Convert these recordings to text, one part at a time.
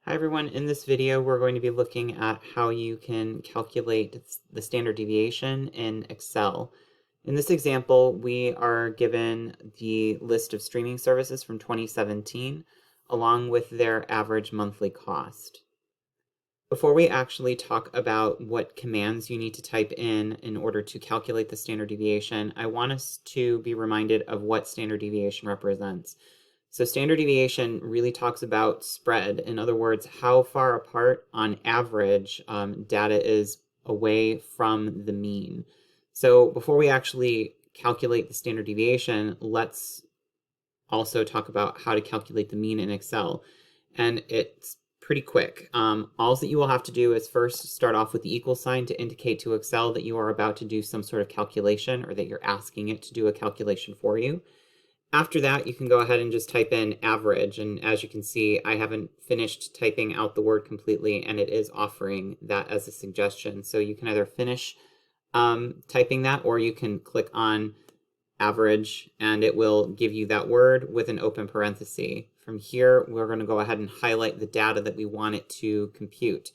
Hi everyone, in this video we're going to be looking at how you can calculate the standard deviation in Excel. In this example, we are given the list of streaming services from 2017 along with their average monthly cost. Before we actually talk about what commands you need to type in order to calculate the standard deviation, I want us to be reminded of what standard deviation represents. So standard deviation really talks about spread. In other words, how far apart on average data is away from the mean. So before we actually calculate the standard deviation, let's also talk about how to calculate the mean in Excel. And it's pretty quick. All that you will have to do is first start off with the equal sign to indicate to Excel that you are about to do some sort of calculation or that you're asking it to do a calculation for you. After that, you can go ahead and just type in average. And as you can see, I haven't finished typing out the word completely, and it is offering that as a suggestion. So you can either finish typing that, or you can click on average, and it will give you that word with an open parenthesis. From here, we're going to go ahead and highlight the data that we want it to compute.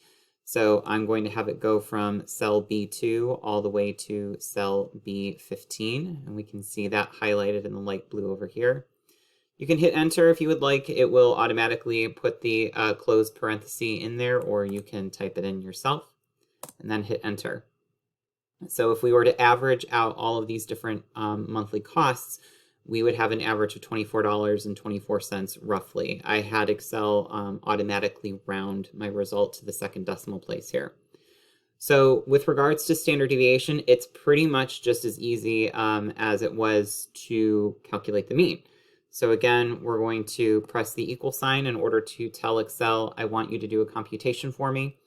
So I'm going to have it go from cell B2 all the way to cell B15, and we can see that highlighted in the light blue over here. You can hit enter if you would like. It will automatically put the closed parenthesis in there, or you can type it in yourself and then hit enter. So if we were to average out all of these different monthly costs, we would have an average of $24.24 roughly. I had Excel automatically round my result to the second decimal place here. So with regards to standard deviation, it's pretty much just as easy as it was to calculate the mean. So again, we're going to press the equal sign in order to tell Excel, I want you to do a computation for me.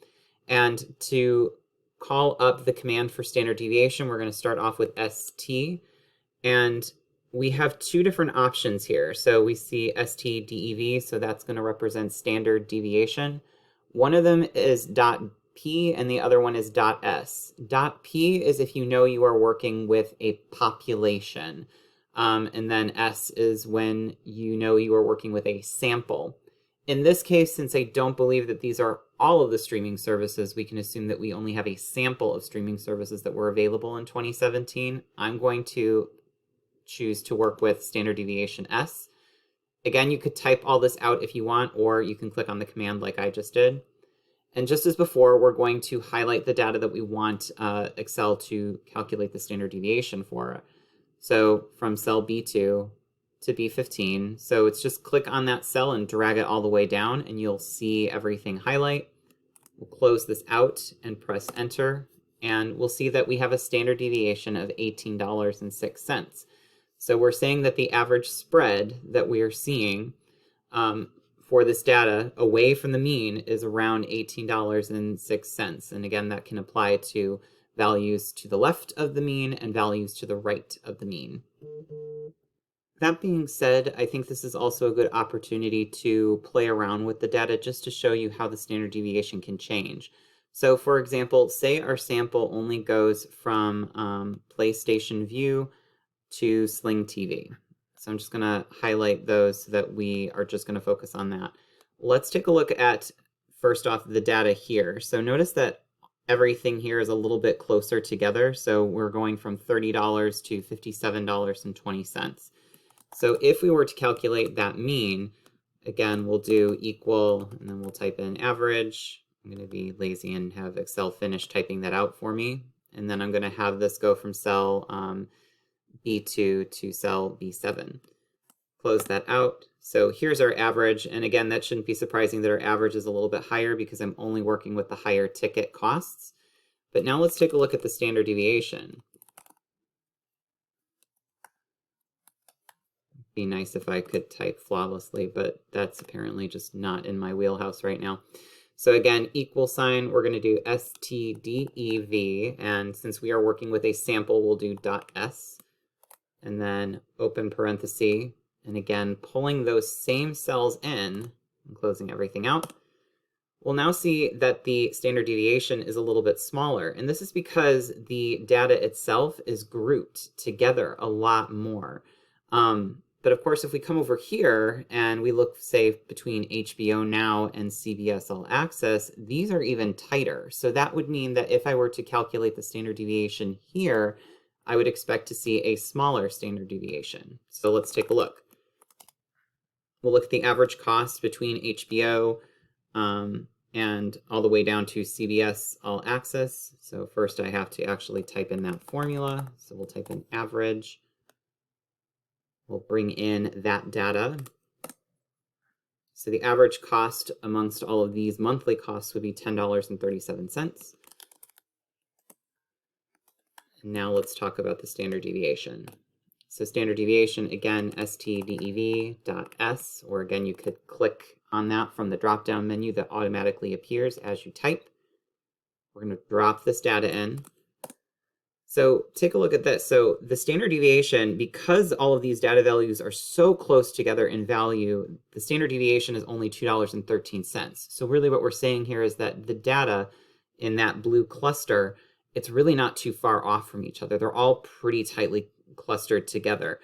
And to call up the command for standard deviation, we're going to start off with ST. And we have two different options here. So we see STDEV, so that's going to represent standard deviation. One of them is .p and the other one is .s. .p is if you know you are working with a population. And then S is when you know you are working with a sample. In this case, since I don't believe that these are all of the streaming services, we can assume that we only have a sample of streaming services that were available in 2017. I'm going to choose to work with standard deviation S. Again, you could type all this out if you want, or you can click on the command like I just did. And just as before, we're going to highlight the data that we want Excel to calculate the standard deviation for. So from cell B2 to B15. So it's just click on that cell and drag it all the way down, and you'll see everything highlight. We'll close this out and press enter, and we'll see that we have a standard deviation of $18.06. So we're saying that the average spread that we are seeing for this data away from the mean is around $18.06. And again, that can apply to values to the left of the mean and values to the right of the mean. That being said, I think this is also a good opportunity to play around with the data just to show you how the standard deviation can change. So for example, say our sample only goes from PlayStation View to Sling TV. So I'm just going to highlight those so that we are just going to focus on that. Let's take a look at, first off, the data here. So notice that everything here is a little bit closer together. So we're going from $30 to $57.20. So if we were to calculate that mean, again, we'll do equal, and then we'll type in average. I'm going to be lazy and have Excel finish typing that out for me. And then I'm going to have this go from cell B2 to cell B7. Close that out. So here's our average. And again, that shouldn't be surprising that our average is a little bit higher because I'm only working with the higher ticket costs. But now let's take a look at the standard deviation. Be nice if I could type flawlessly, but that's apparently just not in my wheelhouse right now. So again, equal sign, we're going to do STDEV, and since we are working with a sample, we'll do .s, and then open parenthesis, and again, pulling those same cells in and closing everything out. We'll now see that the standard deviation is a little bit smaller, and this is because the data itself is grouped together a lot more. But of course, if we come over here and we look, say, between HBO Now and CBS All Access, these are even tighter. So that would mean that if I were to calculate the standard deviation here, I would expect to see a smaller standard deviation. So let's take a look. We'll look at the average cost between HBO and all the way down to CBS All Access. So first I have to actually type in that formula. So we'll type in average. We'll bring in that data. So the average cost amongst all of these monthly costs would be $10.37. And now let's talk about the standard deviation. So standard deviation, again, stdev.s, or again, you could click on that from the drop-down menu that automatically appears as you type. We're going to drop this data in. So take a look at this. So the standard deviation, because all of these data values are so close together in value, the standard deviation is only $2.13. So really what we're saying here is that the data in that blue cluster, it's really not too far off from each other. They're all pretty tightly clustered together.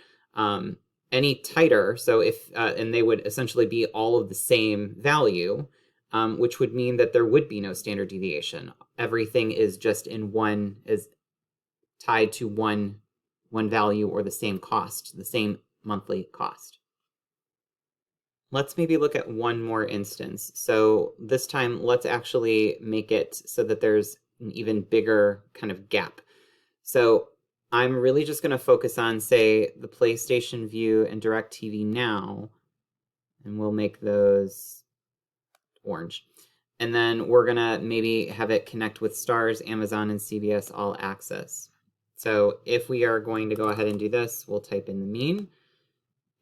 Any tighter, so if, and they would essentially be all of the same value, which would mean that there would be no standard deviation. Everything is just in one, is tied to one value or the same cost, the same monthly cost. Let's maybe look at one more instance. So this time, let's actually make it so that there's an even bigger kind of gap. So I'm really just going to focus on, say, the PlayStation Vue and DirecTV Now, and we'll make those orange. And then we're going to maybe have it connect with Starz, Amazon, and CBS All Access. So if we are going to go ahead and do this, we'll type in the mean.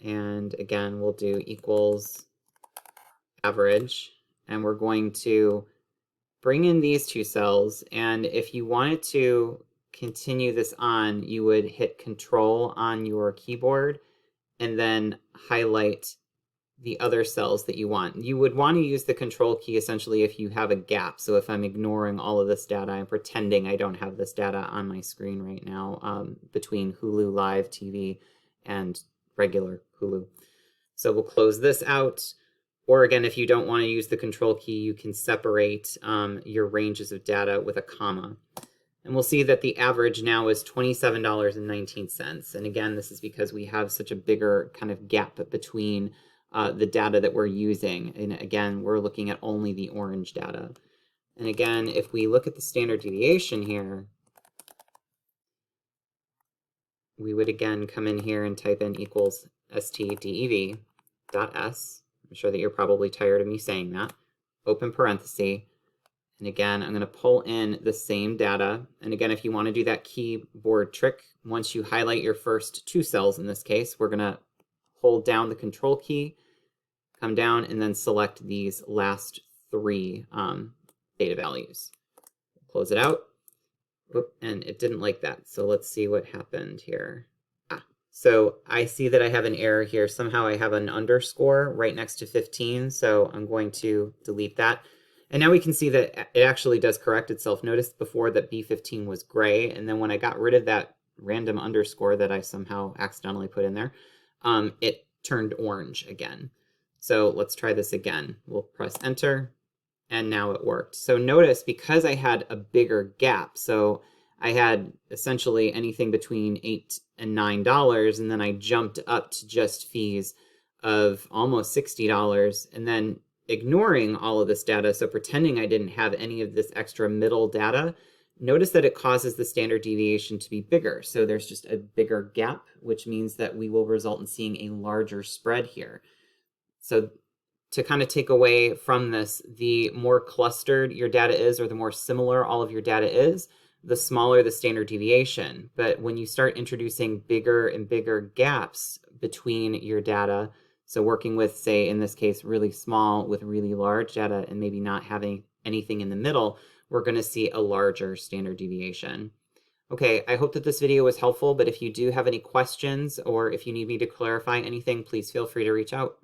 And again, we'll do equals average. And we're going to bring in these two cells. And if you wanted to continue this on, you would hit Control on your keyboard and then highlight the other cells that you want. You would want to use the Control key essentially if you have a gap. So if I'm ignoring all of this data, I'm pretending I don't have this data on my screen right now between Hulu Live TV and regular Hulu. So we'll close this out. Or again, if you don't want to use the Control key, you can separate your ranges of data with a comma. And we'll see that the average now is $27.19. And again, this is because we have such a bigger kind of gap between the data that we're using. And again, we're looking at only the orange data. And again, if we look at the standard deviation here, we would again come in here and type in equals stdev.s. I'm sure that you're probably tired of me saying that. Open parenthesis. And again, I'm going to pull in the same data. And again, if you want to do that keyboard trick, once you highlight your first two cells in this case, we're going to hold down the Control key, come down, and then select these last three data values. Close it out. Whoop, and it didn't like that. So let's see what happened here. So I see that I have an error here. Somehow I have an underscore right next to 15. So I'm going to delete that. And now we can see that it actually does correct itself. Notice before that B15 was gray. And then when I got rid of that random underscore that I somehow accidentally put in there, it turned orange again. So let's try this again. We'll press enter, and now it worked. So notice, because I had a bigger gap, so I had essentially anything between $8 and $9, and then I jumped up to just fees of almost $60, and then ignoring all of this data, so pretending I didn't have any of this extra middle data, notice that it causes the standard deviation to be bigger. So there's just a bigger gap, which means that we will result in seeing a larger spread here. So to kind of take away from this, the more clustered your data is, or the more similar all of your data is, the smaller the standard deviation. But when you start introducing bigger and bigger gaps between your data, so working with, say, in this case, really small with really large data and maybe not having anything in the middle, we're going to see a larger standard deviation. Okay, I hope that this video was helpful, but if you do have any questions or if you need me to clarify anything, please feel free to reach out.